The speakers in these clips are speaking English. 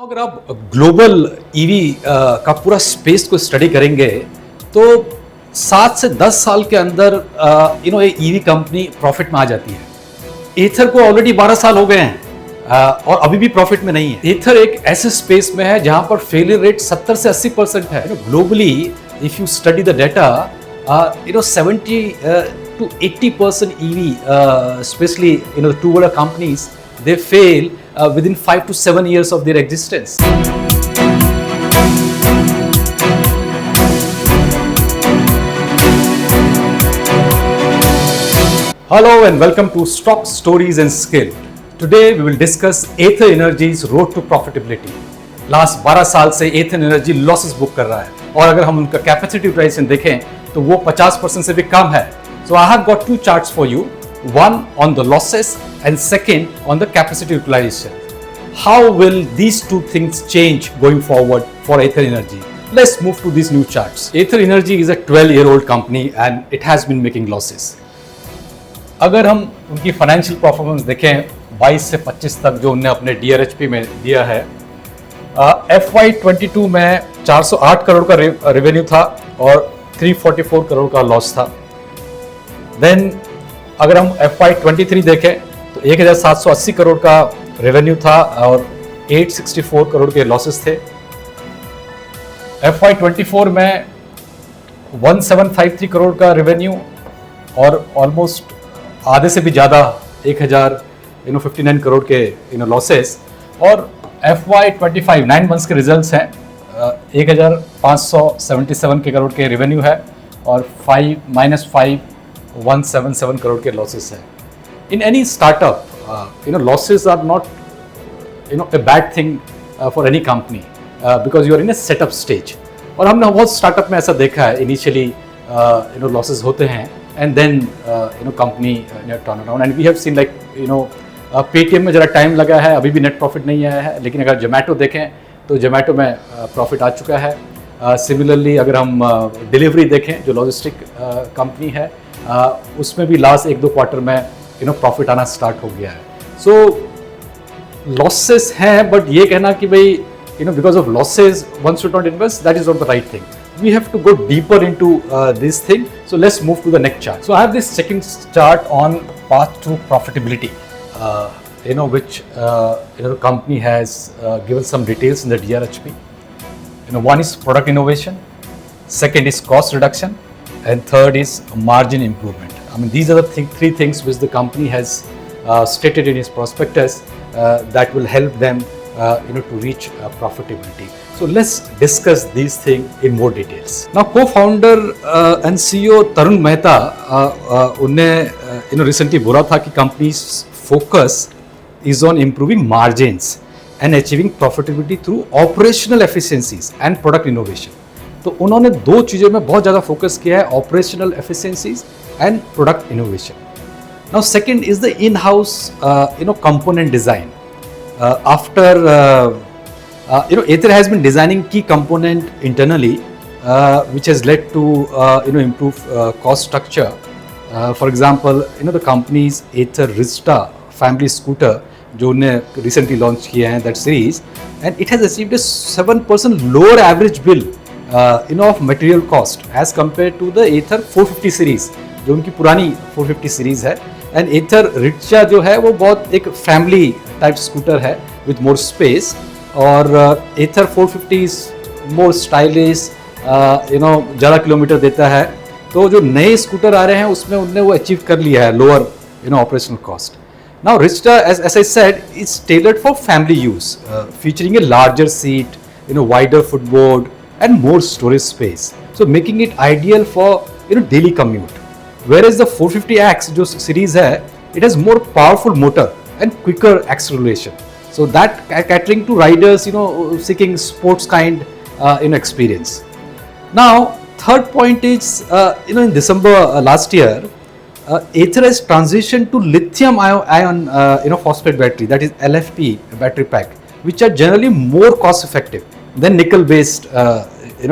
अगर आप global EV का पूरा स्पेस को स्टडी करेंगे तो 7 से 10 साल के अंदर ये ईवी कंपनी प्रॉफिट में आ जाती है। एथर को ऑलरेडी 12 साल हो गए हैं और अभी भी प्रॉफिट में नहीं है। एथर एक ऐसे स्पेस में है जहां पर फेलियर रेट 70 से 80% है। Globally if you study the data 70 to 80% EV, especially the two-wheeler companies, they fail within 5 to 7 years of their existence. Hello and welcome to Stock Stories and Skill. Today we will discuss Ather Energy's road to profitability. Last 12 साल से Ather Energy losses book कर रहा है और अगर हम उनका capacity utilisation देखें तो वो 50% से भी कम है. So I have got two charts for you, one on the losses and second on the capacity utilization. How will these two things change going forward for Ather Energy? Let's move to these new charts. Ather Energy is a 12-year-old company and it has been making losses. अगर हम उनकी financial performance देखें 22 से 25 तक जो उन्होंने अपने DRHP में दिया है, FY22 में 408 करोड़ का रेवेन्यू था और 344 करोड़ का लॉस था. देन अगर हम FY23 देखें तो 1780 करोड़ का रेवेन्यू था और 864 करोड़ के लॉसेस थे. FY24 में 1753 करोड़ का रेवेन्यू और ऑलमोस्ट आधे से भी ज़्यादा 1059 करोड़ के लॉसेस. और FY25 9 मंथ्स के रिजल्ट्स हैं, 1577 के करोड़ के रेवेन्यू है और -5,177 करोड़ के लॉसेस है. In any startup losses are not a bad thing for any company because you are in a setup stage. और हमने बहुत स्टार्टअप में ऐसा देखा है, इनिशियली लॉसेस होते हैं and then company turn around and we have seen like Paytm में ज़रा टाइम लगा है, अभी भी नेट प्रॉफिट नहीं आया है, लेकिन अगर जोमेटो देखें तो जोमेटो में प्रॉफिट आ चुका है. सिमिलरली अगर हम डिलीवरी देखें जो लॉजिस्टिक कंपनी है, उसमें भी लास्ट 1-2 क्वार्टर में प्रॉफिट आना स्टार्ट हो गया है. सो लॉसेस हैं, बट ये कहना कि भाई because of losses one should not invest, that is not the right thing. We have to go deeper into this thing. So let's move to the next chart. So I have this second chart on path to profitability, which the company has given some details in the DRHP. One is product innovation, second is cost reduction, and third is margin improvement. I mean, these are the three things which the company has stated in its prospectus that will help them to reach profitability. So let's discuss these things in more details. Now, co-founder and CEO Tarun Mehta उन्हें recently बोला था कि company's focus is on improving margins and achieving profitability through operational efficiencies and product innovation. तो उन्होंने दो चीज़ों में बहुत ज़्यादा फोकस किया है, operational efficiencies and product innovation. Now, second is the in-house component design. After Ather has been designing key component internally, which has led to improve cost structure. For example, the company's Ather Rizta family scooter, जो उन्हें recently launch किए हैं that series, and it has achieved a 7% lower average bill of material cost as compared to the Ather 450 series, जो उनकी पुरानी 450 series है. And Ather Rizta जो है वो बहुत एक family type scooter है with more space. और Ather 450 is more stylish, ज़्यादा किलोमीटर देता है. तो जो नए स्कूटर आ रहे हैं उसमें उन्होंने वो अचीव कर लिया है lower operational cost. Now Rizta, as I said, is tailored for family use, featuring a larger seat, wider footboard and more storage space, so making it ideal for daily commute. Whereas the 450X जो series है, it has more powerful motor and quicker acceleration. So that catering to riders, seeking sports kind, experience. Now, third point is, in December last year, Ather has transitioned to lithium-ion, phosphate battery, that is LFP battery pack, which are generally more cost-effective than nickel-based,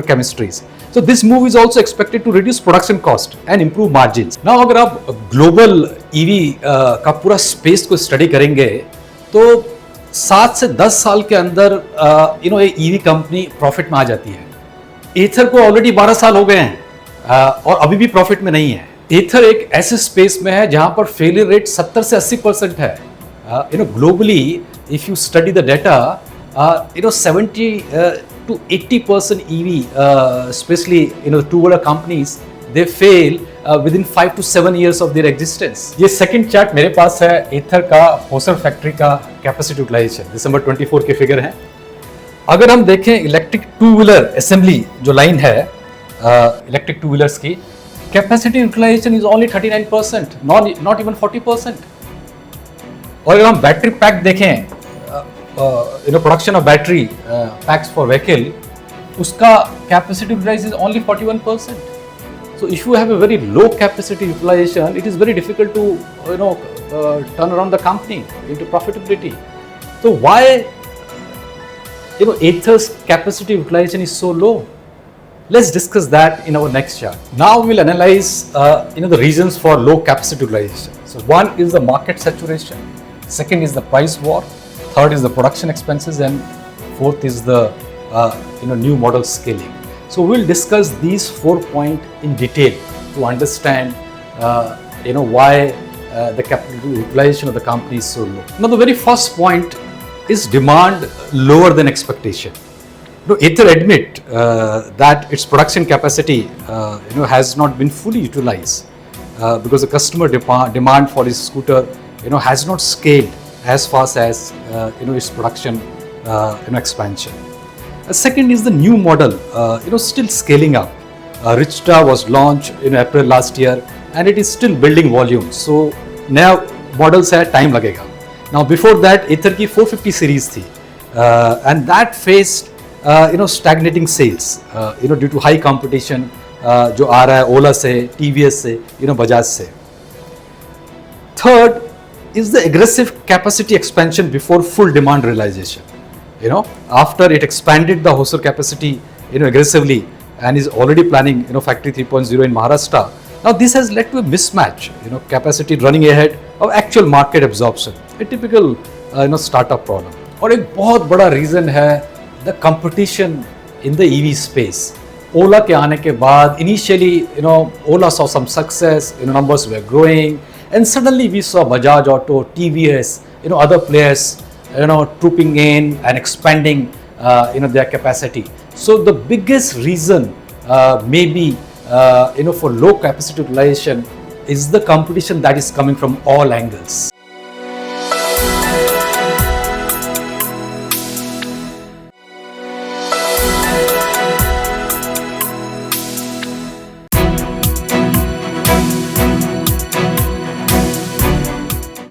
chemistries. So this move is also expected to reduce production cost and improve margins. Now, अगर आप global EV का पूरा space को study करेंगे, तो 7 से 10 साल के अंदर ये ईवी कंपनी प्रॉफिट में आ जाती है। एथर को ऑलरेडी 12 साल हो गए हैं और अभी भी प्रॉफिट में नहीं है। एथर एक ऐसे स्पेस में है जहां पर फेलियर रेट 70 से 80% है। Globally if you study the data 70 to 80% EV, especially two-wheeler companies, they fail within 5 to 7 years of their existence. ये सेकंड चार्ट मेरे पास है एथर का होसर फैक्ट्री का कैपेसिटी यूटिलाइजेशन दिसंबर 24 के फिगर हैं। अगर हम देखें इलेक्ट्रिक टू व्हीलर असेंबली जो लाइन है इलेक्ट्रिक टू व्हीलर्स की, capacity utilization is only 39%, not even 40%। और अगर हम बैटरी पैक देखें, production of battery packs for vehicle, उसका capacity utilization is only 41%. So if you have a very low capacity utilization, it is very difficult to turn around the company into profitability. So why Ather's capacity utilization is so low? Let's discuss that in our next chart. Now we'll analyze the reasons for low capacity utilization. So one is the market saturation, second is the price war, third is the production expenses, and fourth is the new model scaling. So we'll discuss these 4 points in detail to understand why the capital utilization of the company is so low. Now the very first point is demand lower than expectation. Ather admit that its production capacity has not been fully utilized because the customer demand for its scooter has not scaled as fast as its production expansion. Second is the new model, still scaling up. Richta was launched in April last year and it is still building volume. So now models hai time lagega. Now before that Ather ki 450 series thi and that faced stagnating sales due to high competition जो आ रहा है ओला से, TVS से, बजाज से. Third is the aggressive capacity expansion before full demand realization. After it expanded the Hosur capacity aggressively and is already planning factory 3.0 in Maharashtra. Now this has led to a mismatch, capacity running ahead of actual market absorption, a typical startup problem. और एक बहुत बड़ा reason है the competition in the EV space. Ola के आने के बाद initially Ola saw some success, numbers were growing, and suddenly we saw Bajaj Auto, TVS, other players trooping in and expanding their capacity. So the biggest reason maybe for low capacity utilization is the competition that is coming from all angles.